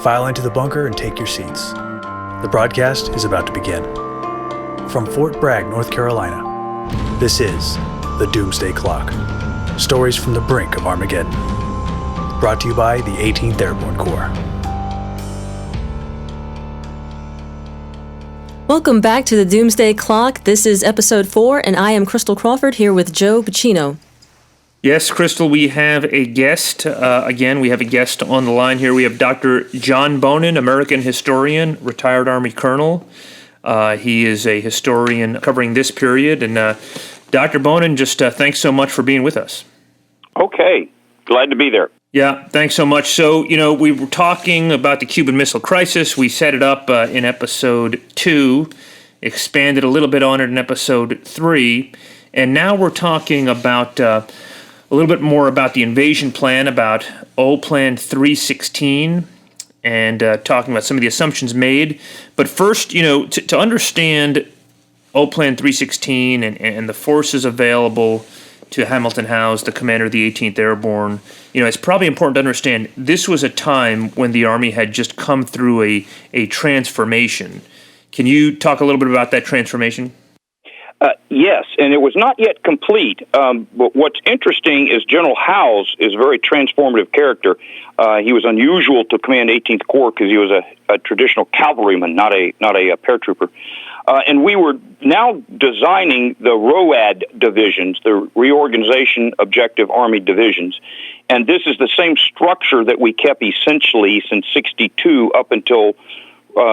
File into the bunker and take your seats. The broadcast is about to begin. From Fort Bragg, North Carolina, this is the Doomsday Clock. Stories from the brink of Armageddon. Brought to you by the 18th Airborne Corps. Welcome back to the Doomsday Clock. This is episode 4, and I am Christal Crawford here with Joe Pacino. Yes, Christal, we have a guest. Again, we have a guest on the line here. We have Dr. John Bonin, American historian, retired Army colonel. He is a historian covering this period. And Dr. Bonin, just thanks so much for being with us. Okay. Glad to be there. Yeah, thanks so much. So, we were talking about the Cuban Missile Crisis. We set it up in episode 2, expanded a little bit on it in episode 3, and now we're talking about a little bit more about the invasion plan, about Plan 316, and talking about some of the assumptions made. But first, to understand Plan 316 and the forces available to Hamilton House, the commander of the 18th Airborne, it's probably important to understand this was a time when the Army had just come through a transformation. Can you talk a little bit about that transformation? Yes, and it was not yet complete. But what's interesting is General Howze is a very transformative character. He was unusual to command 18th Corps because he was a traditional cavalryman, not a paratrooper. And we were now designing the ROAD divisions, the Reorganization Objective Army Divisions. And this is the same structure that we kept essentially since 62 up until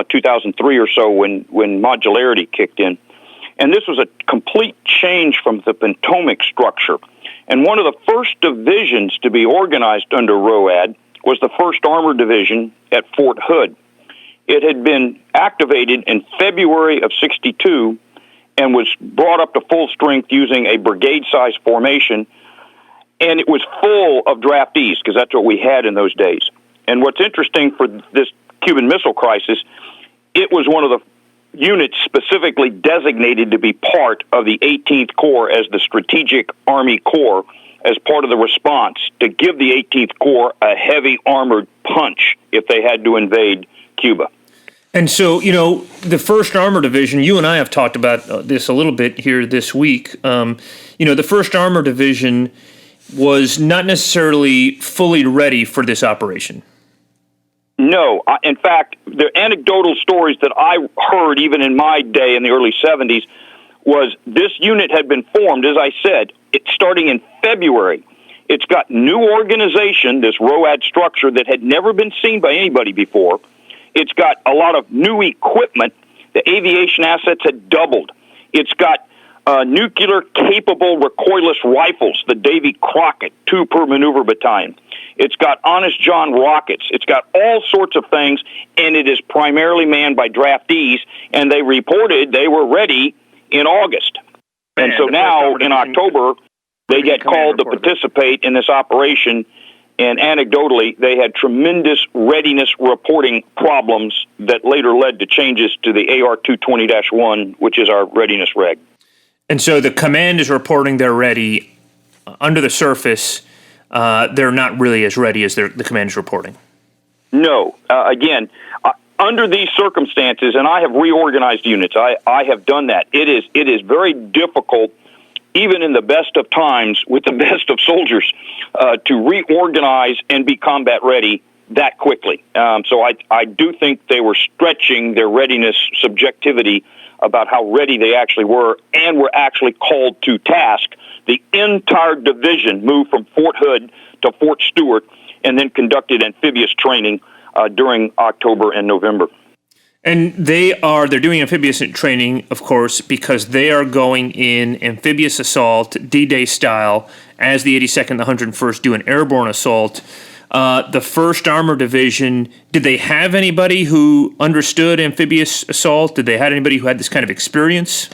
2003 or so when modularity kicked in. And this was a complete change from the Potomac structure. And one of the first divisions to be organized under ROAD was the 1st Armored Division at Fort Hood. It had been activated in February of 62 and was brought up to full strength using a brigade-sized formation. And it was full of draftees, because that's what we had in those days. And what's interesting for this Cuban Missile Crisis, it was one of the units specifically designated to be part of the 18th Corps as the Strategic Army Corps as part of the response to give the 18th Corps a heavy armored punch if they had to invade Cuba. And so, the 1st Armored Division, you and I have talked about this a little bit here this week. The 1st Armored Division was not necessarily fully ready for this operation. No. In fact, the anecdotal stories that I heard even in my day in the early 70s was this unit had been formed, as I said, starting in February. It's got new organization, this ROAD structure that had never been seen by anybody before. It's got a lot of new equipment. The aviation assets had doubled. It's got nuclear-capable recoilless rifles, the Davy Crockett, 2 per maneuver battalion. It's got Honest John rockets. It's got all sorts of things, and it is primarily manned by draftees, and they reported they were ready in August. And so now, in October, they get called to participate in this operation, and anecdotally, they had tremendous readiness reporting problems that later led to changes to the AR 220-1, which is our readiness reg. And so the command is reporting they're ready. Under the surface, they're not really as ready as the command is reporting. No. Again, under these circumstances, and I have reorganized units, I have done that. It is very difficult, even in the best of times, with the best of soldiers, to reorganize and be combat ready that quickly. So I do think they were stretching their readiness subjectivity about how ready they actually were and were actually called to task. The entire division moved from Fort Hood to Fort Stewart and then conducted amphibious training during October and November. And they're doing amphibious training, of course, because they are going in amphibious assault, D-Day style, as the 82nd and the 101st do an airborne assault. The 1st Armored Division, did they have anybody who understood amphibious assault? Did they have anybody who had this kind of experience?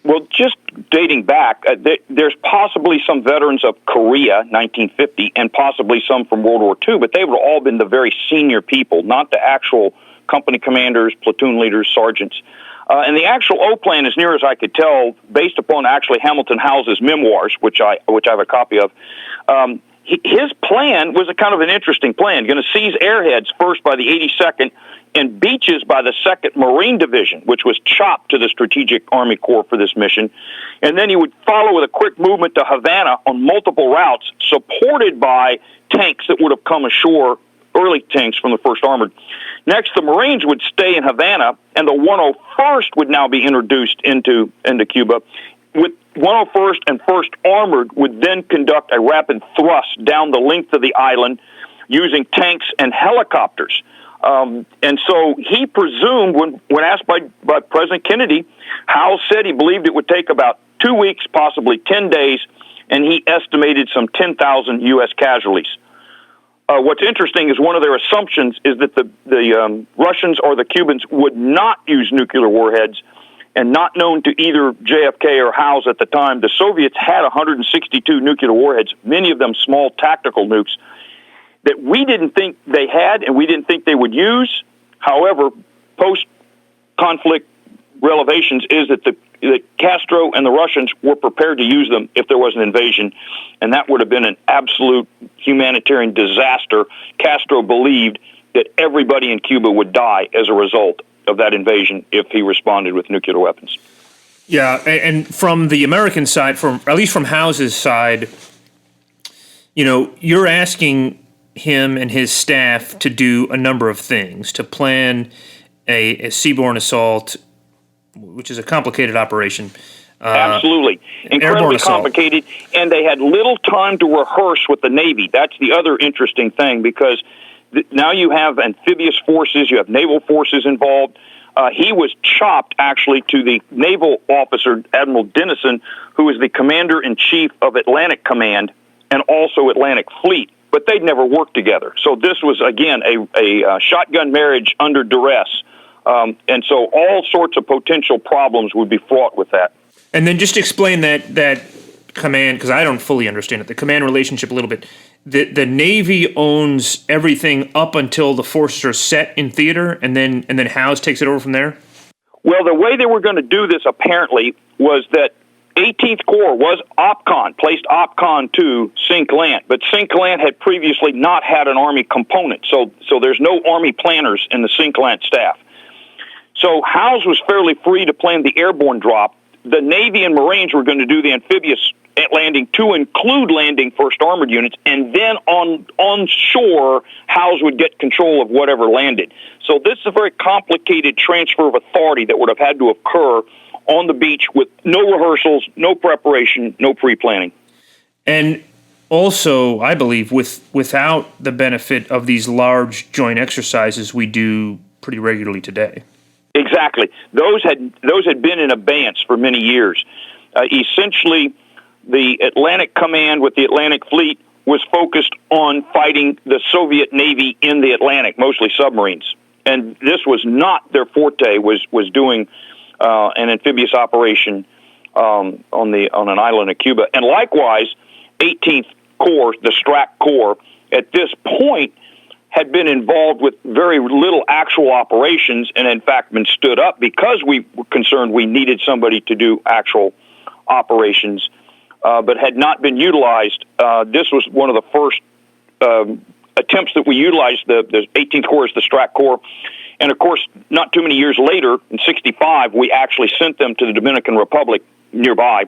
Well, just dating back, there's possibly some veterans of Korea, 1950, and possibly some from World War II, but they would have all been the very senior people, not the actual company commanders, platoon leaders, sergeants. And the actual O-plan, as near as I could tell, based upon actually Hamilton House's memoirs, which I have a copy of, his plan was a kind of an interesting plan. Going to seize airheads first by the 82nd and beaches by the 2nd Marine Division, which was chopped to the Strategic Army Corps for this mission. And then he would follow with a quick movement to Havana on multiple routes, supported by tanks that would have come ashore, early tanks from the 1st Armored. Next, the Marines would stay in Havana, and the 101st would now be introduced into Cuba. With 101st and 1st Armored would then conduct a rapid thrust down the length of the island using tanks and helicopters. And so he presumed, when asked by President Kennedy, Howell said he believed it would take about 2 weeks, possibly 10 days, and he estimated some 10,000 U.S. casualties. What's interesting is one of their assumptions is that the Russians or the Cubans would not use nuclear warheads, and not known to either JFK or Howells at the time, the Soviets had 162 nuclear warheads, many of them small tactical nukes, that we didn't think they had and we didn't think they would use. However, post-conflict revelations is that that Castro and the Russians were prepared to use them if there was an invasion, and that would have been an absolute humanitarian disaster. Castro believed that everybody in Cuba would die as a result of that invasion if he responded with nuclear weapons. Yeah, and from the American side, at least from Howell's side, you're asking him and his staff to do a number of things, to plan a seaborne assault, which is a complicated operation. Absolutely. Incredibly complicated, and they had little time to rehearse with the Navy. That's the other interesting thing, because now you have amphibious forces, you have naval forces involved. He was chopped, actually, to the naval officer, Admiral Dennison, who is the commander-in-chief of Atlantic Command and also Atlantic Fleet, but they'd never worked together. So this was, again, a shotgun marriage under duress. And so all sorts of potential problems would be fraught with that. And then just explain that command, because I don't fully understand it, the command relationship a little bit. The Navy owns everything up until the forces are set in theater, and then Howells takes it over from there? Well, the way they were going to do this, apparently, was that 18th Corps was placed OPCON to Cinq-Lant, but Cinq-Lant had previously not had an Army component, so there's no Army planners in the Cinq-Lant staff. So Howells was fairly free to plan the airborne drop. The Navy and Marines were going to do the amphibious landing to include landing 1st Armored units, and then on shore, Howells would get control of whatever landed. So this is a very complicated transfer of authority that would have had to occur on the beach with no rehearsals, no preparation, no pre-planning. And also, I believe, without the benefit of these large joint exercises we do pretty regularly today. Exactly. Those had been in abeyance for many years. Essentially, the Atlantic Command with the Atlantic Fleet was focused on fighting the Soviet Navy in the Atlantic, mostly submarines. And this was not their forte, was doing an amphibious operation on an island of Cuba. And likewise, 18th Corps, the STRAC Corps, at this point had been involved with very little actual operations, and in fact been stood up because we were concerned we needed somebody to do actual operations, but had not been utilized. This was one of the first attempts that we utilized the 18th Corps as the STRAC Corps. And of course, not too many years later, in '65, we actually sent them to the Dominican Republic nearby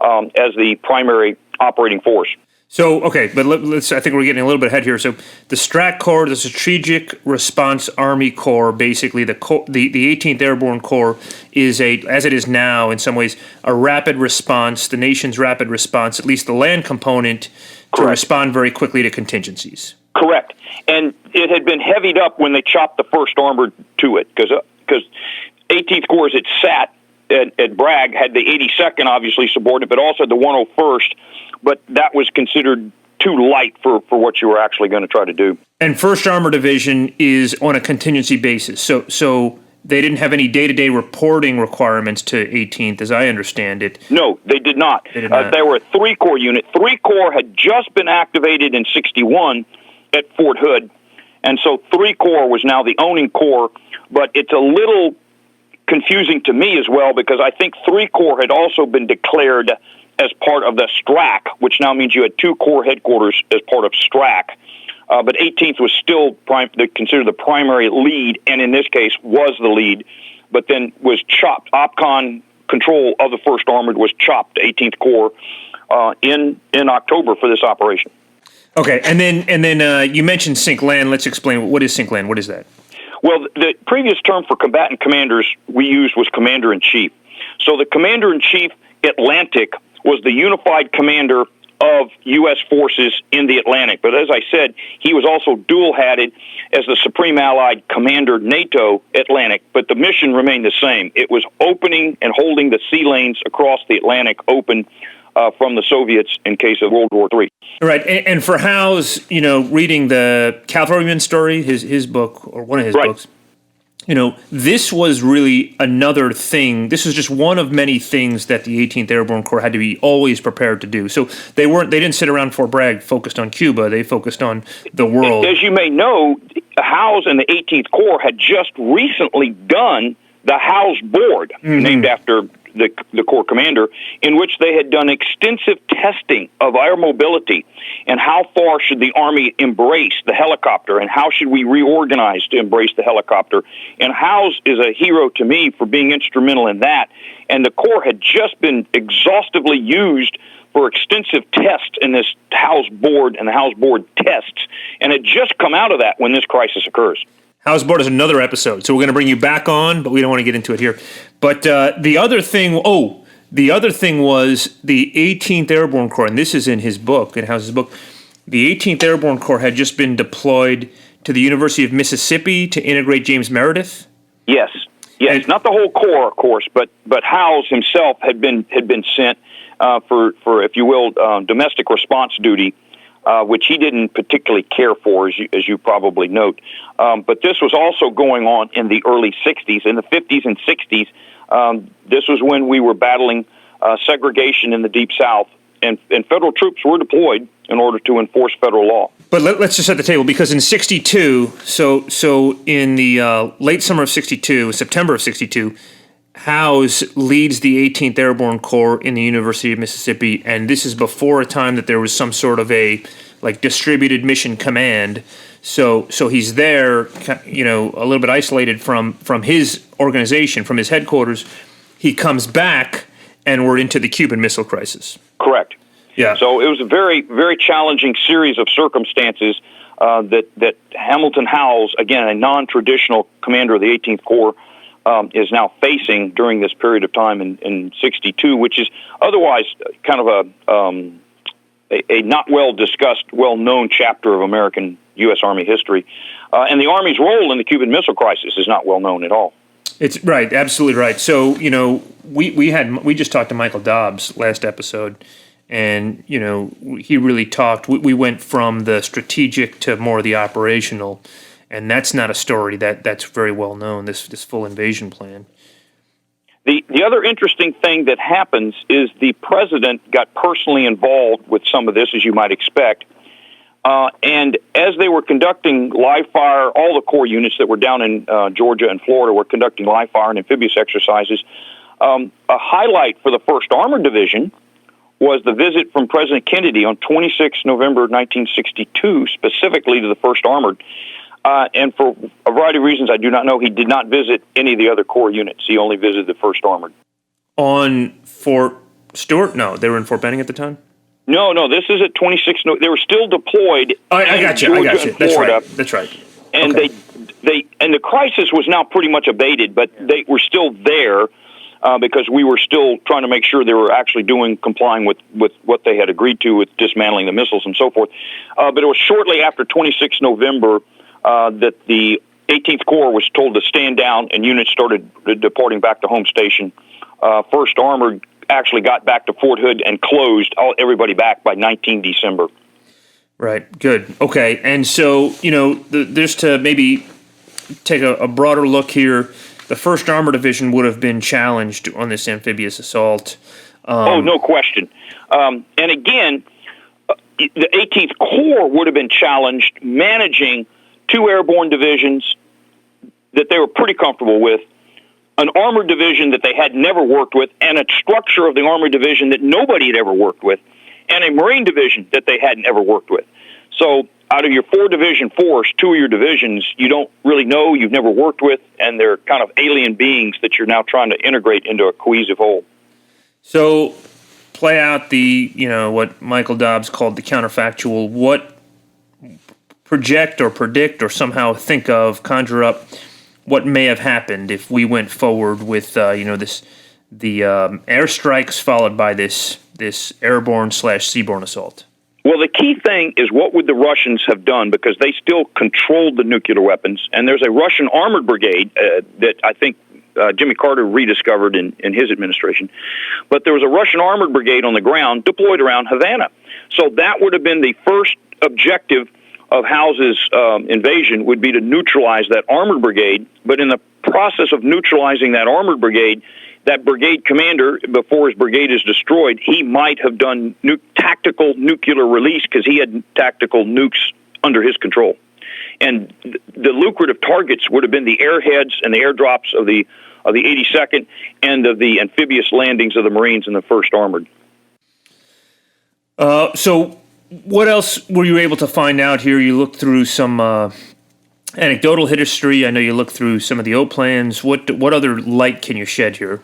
as the primary operating force. So, okay, but let's. I think we're getting a little bit ahead here. So, the STRAC Corps, the Strategic Response Army Corps, basically the 18th Airborne Corps is as it is now, in some ways, a rapid response, the nation's rapid response, at least the land component, to respond very quickly to contingencies. Correct, and it had been heavied up when they chopped the 1st Armored to it, because 18th Corps, as it sat at Bragg, had the 82nd obviously subordinate, but also the 101st. But that was considered too light for what you were actually going to try to do. And 1st Armored Division is on a contingency basis. So they didn't have any day-to-day reporting requirements to 18th, as I understand it. No, they did not. They were a 3-Corps unit. 3 Corps had just been activated in '61 at Fort Hood, and so 3 Corps was now the owning corps. But it's a little confusing to me as well, because I think 3 Corps had also been declared as part of the STRAC, which now means you had 2 corps headquarters as part of STRAC. But 18th was still considered the primary lead, and in this case was the lead, but then was chopped. OPCON control of the 1st Armored was chopped to 18th Corps in October for this operation. Okay, and then you mentioned SINC-LAN. Let's explain, what is SINC-LAN? What is that? Well, the previous term for combatant commanders we used was Commander-in-Chief. So the Commander-in-Chief Atlantic was the unified commander of U.S. forces in the Atlantic. But as I said, he was also dual-hatted as the Supreme Allied Commander NATO Atlantic, but the mission remained the same. It was opening and holding the sea lanes across the Atlantic open from the Soviets in case of World War III. Right, and for Howe's, reading the Cavalryman story, his book, or one of his books, this was really another thing. This was just one of many things that the 18th Airborne Corps had to be always prepared to do. So they didn't sit around Fort Bragg focused on Cuba. They focused on the world. As you may know, Howe's and the 18th Corps had just recently done the Howe's Board, named after the Corps commander, in which they had done extensive testing of air mobility and how far should the Army embrace the helicopter and how should we reorganize to embrace the helicopter. And Howe's is a hero to me for being instrumental in that. And the Corps had just been exhaustively used for extensive tests in this Howe's Board and the Howe's Board tests, and had just come out of that when this crisis occurs. Howe's Board is another episode, so we're going to bring you back on, but we don't want to get into it here. But the other thing was the 18th Airborne Corps, and this is in his book, in Howe's book. The 18th Airborne Corps had just been deployed to the University of Mississippi to integrate James Meredith. Yes, and, not the whole Corps, of course, but Howe's himself had been sent for if you will, domestic response duty. Which he didn't particularly care for, as you probably note. But this was also going on in the early 60s. In the 50s and 60s, this was when we were battling segregation in the Deep South, and federal troops were deployed in order to enforce federal law. But let's just set the table, because in 62, so in the late summer of 62, September of 62, Howe's leads the 18th Airborne Corps in the University of Mississippi, and this is before a time that there was some sort of a distributed mission command. So he's there, a little bit isolated from his organization, from his headquarters. He comes back, and we're into the Cuban Missile Crisis. Correct. Yeah. So it was a very, very challenging series of circumstances that Hamilton Howells, again, a non-traditional commander of the 18th Corps, is now facing during this period of time in 62, which is otherwise kind of a not well-discussed, well-known chapter of American U.S. Army history. And the Army's role in the Cuban Missile Crisis is not well-known at all. It's right, absolutely right. So, we just talked to Michael Dobbs last episode, and, he really talked. We went from the strategic to more the operational. And that's not a story that's very well known, this full invasion plan. The other interesting thing that happens is the president got personally involved with some of this, as you might expect. And as they were conducting live fire, all the Corps units that were down in Georgia and Florida were conducting live fire and amphibious exercises. A highlight for the 1st Armored Division was the visit from President Kennedy on 26 November 1962, specifically to the 1st Armored. And for a variety of reasons I do not know, he did not visit any of the other Corps units. He only visited the 1st Armored. On Fort Stewart? No, they were in Fort Benning at the time? No, this is at 26. They were still deployed I got you. That's right. And okay. And the crisis was now pretty much abated, but they were still there because we were still trying to make sure they were actually complying with what they had agreed to with dismantling the missiles and so forth. But it was shortly after 26 November that the 18th Corps was told to stand down, and units started departing back to home station. 1st Armored actually got back to Fort Hood and closed everybody back by 19 December. Right, good. Okay, and so, just to maybe take a broader look here, the 1st Armored Division would have been challenged on this amphibious assault. No question. And again, the 18th Corps would have been challenged managing 2 airborne divisions that they were pretty comfortable with, an armored division that they had never worked with, and a structure of the armored division that nobody had ever worked with, and a Marine division that they hadn't ever worked with. So out of your 4-division force, 2 of your divisions you don't really know, you've never worked with, and they're kind of alien beings that you're now trying to integrate into a cohesive whole. So play out the, what Michael Dobbs called the counterfactual. What project or predict or somehow think of, conjure up what may have happened if we went forward with, the airstrikes followed by this airborne/seaborne assault? Well, the key thing is what would the Russians have done, because they still controlled the nuclear weapons, and there's a Russian armored brigade that I think Jimmy Carter rediscovered in his administration. But there was a Russian armored brigade on the ground deployed around Havana. So that would have been the first objective of House's invasion, would be to neutralize that armored brigade. But in the process of neutralizing that armored brigade, that brigade commander, before his brigade is destroyed, he might have done tactical nuclear release, because he had tactical nukes under his control. And the lucrative targets would have been the airheads and the airdrops of the 82nd and of the amphibious landings of the Marines in the 1st Armored. So what else were you able to find out here? You looked through some anecdotal history. I know you looked through some of the O plans. What other light can you shed here?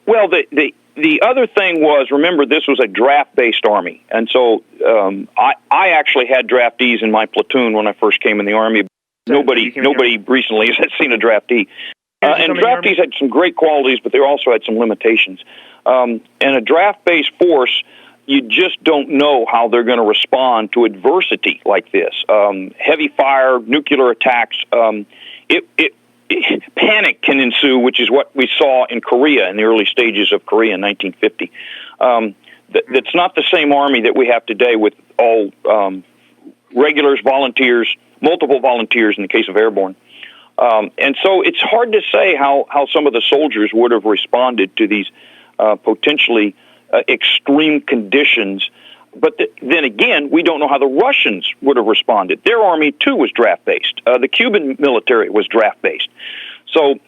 Well, the other thing was, remember, this was a draft-based Army. And so I actually had draftees in my platoon when I first came in the Army. Nobody recently has seen a draftee. And draftees had some great qualities, but they also had some limitations. And a draft-based force, you just don't know how they're going to respond to adversity like this. Heavy fire, nuclear attacks, panic can ensue, which is what we saw in Korea in the early stages of Korea in 1950. That's not the same Army that we have today with all regulars, volunteers, multiple volunteers in the case of Airborne. And so it's hard to say how some of the soldiers would have responded to these potentially extreme conditions. But then again, we don't know how the Russians would have responded. Their army, too, was draft-based. The Cuban military was draft-based. So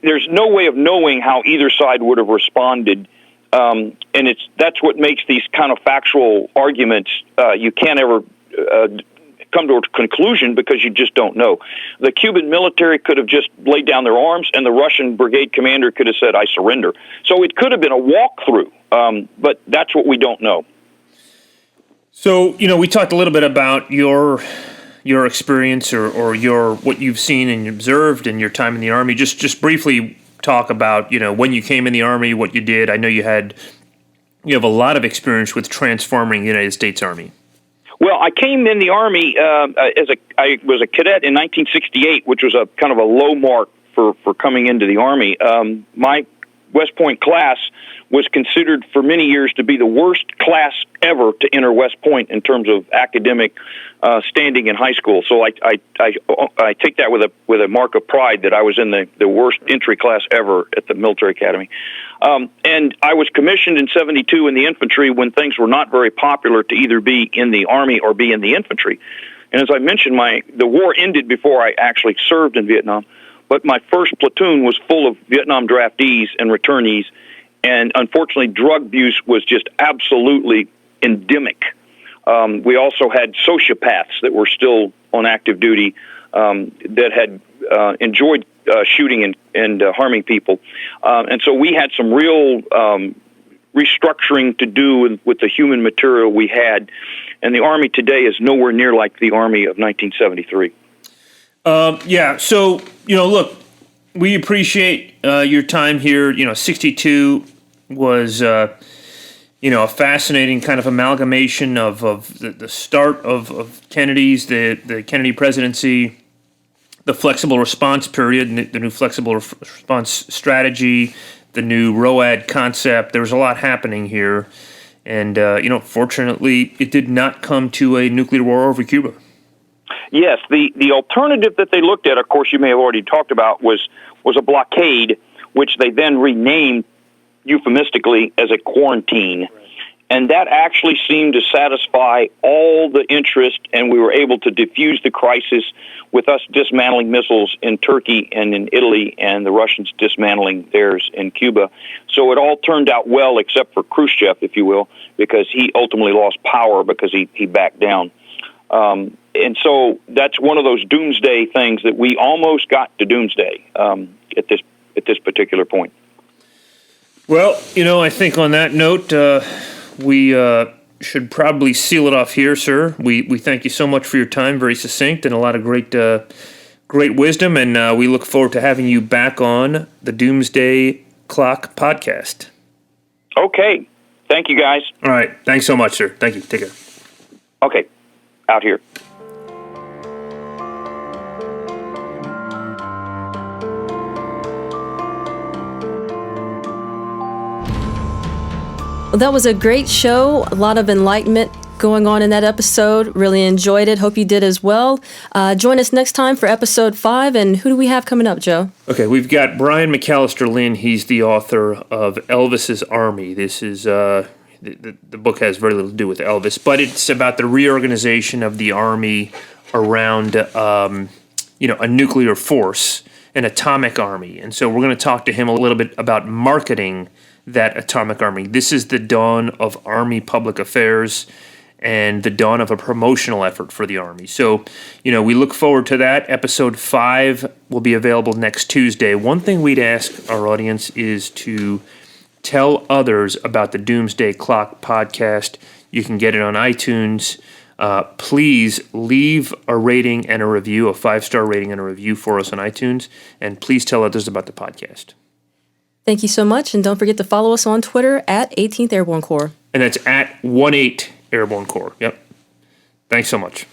there's no way of knowing how either side would have responded. And that's what makes these kind of factual arguments, you can't ever come to a conclusion, because you just don't know. The Cuban military could have just laid down their arms, and the Russian brigade commander could have said, "I surrender." So it could have been a walkthrough, but that's what we don't know. So, we talked a little bit about your experience or your what you've seen and observed in your time in the Army. Just briefly talk about, when you came in the Army, what you did. I know you have a lot of experience with transforming the United States Army. Well, I came in the Army I was a cadet in 1968, which was a kind of a low mark for coming into the Army. My West Point class was considered for many years to be the worst class ever to enter West Point in terms of academic standing in high school. So I take that with a mark of pride that I was in the worst entry class ever at the military academy. And I was commissioned in 72 in the infantry when things were not very popular to either be in the Army or be in the infantry. And as I mentioned, the war ended before I actually served in Vietnam, but my first platoon was full of Vietnam draftees and returnees. And unfortunately, drug abuse was just absolutely endemic. We also had sociopaths that were still on active duty that had enjoyed shooting and harming people. And so we had some real restructuring to do with the human material we had. And the Army today is nowhere near like the Army of 1973. So, look, we appreciate your time here. 62 was, a fascinating kind of amalgamation of the start of Kennedy's, the Kennedy presidency, the flexible response period, the new flexible response strategy, the new ROAD concept. There was a lot happening here. And, fortunately, it did not come to a nuclear war over Cuba. Yes, the alternative that they looked at, of course, you may have already talked about, was a blockade, which they then renamed euphemistically as a quarantine. And that actually seemed to satisfy all the interest, and we were able to defuse the crisis with us dismantling missiles in Turkey and in Italy, and the Russians dismantling theirs in Cuba. So it all turned out well, except for Khrushchev, if you will, because he ultimately lost power because he backed down. And so that's one of those doomsday things that we almost got to doomsday at this particular point. Well, I think on that note, we should probably seal it off here, sir. We thank you so much for your time, very succinct, and a lot of great wisdom, and we look forward to having you back on the Doomsday Clock podcast. Okay. Thank you, guys. All right. Thanks so much, sir. Thank you. Take care. Okay. Out here. Well, that was a great show. A lot of enlightenment going on in that episode. Really enjoyed it. Hope you did as well. Join us next time for episode 5. And who do we have coming up, Joe? Okay, we've got Brian McAllister Lynn. He's the author of Elvis's Army. This is the book has very little to do with Elvis, but it's about the reorganization of the Army around a nuclear force, an atomic army. And so we're going to talk to him a little bit about marketing that atomic army. This is the dawn of Army public affairs and the dawn of a promotional effort for the Army. So, we look forward to that. Episode 5 will be available next Tuesday. One thing we'd ask our audience is to tell others about the Doomsday Clock podcast. You can get it on iTunes. Please leave a rating and a review, a 5-star rating and a review for us on iTunes, and please tell others about the podcast. Thank you so much, and don't forget to follow us on Twitter at 18th Airborne Corps. And that's at 18 Airborne Corps. Yep. Thanks so much.